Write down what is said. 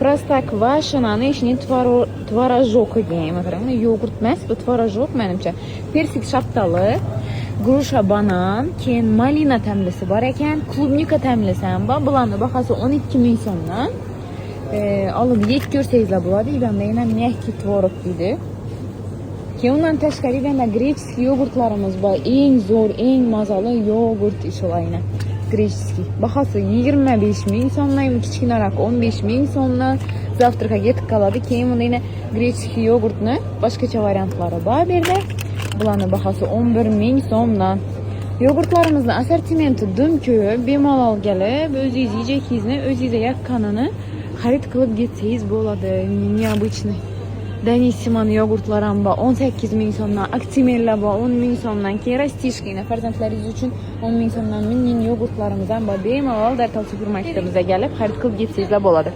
Простоквашинani ishini tvorojok degan. Qarang, yogurt emas, bu tvorojok menimcha. Persik shaftali, grusha banan, keyin malina tamlisi bor ekan, klubnika tamlisi ham bor. Bularning bahasi 12 ming so'mdan. Olib yeb ko'rsangizlar bo'ladi. Yana mягкий tvorog deydi. Keyin undan tashqari yana grechskiy yogurtlarimiz bor. Eng zo'r, eng mazali yogurt ishlaydi. Grechskiy. Bahasi 25 ming so'mdan, kichkinaroq 15 ming so'mdan. Завтракка yetib qoladi. Keyin bunda yana grechskiy yogurtni boshqacha variantlari bor bu yerda. Bularning bahasi 11 ming so'mdan. Yogurtlarimizning assortimenti dim ko'p. Bemalol kelib, o'zingiz yejakingizni, o'zingizga yoqqanini xarid qilib ketsangiz bo'ladi. Необычный. Danissimo'ning yogurtlari ham bor 18 ming so'mdan, Actimellar bor 10 ming so'mdan, keyin Rastishkina farzandlaringiz uchun 10 ming so'mdan mini yogurtlarimiz ham bor. Bemalol Dartal supermarketimizga kelib xarid qilib ketsangizlar bo'ladi.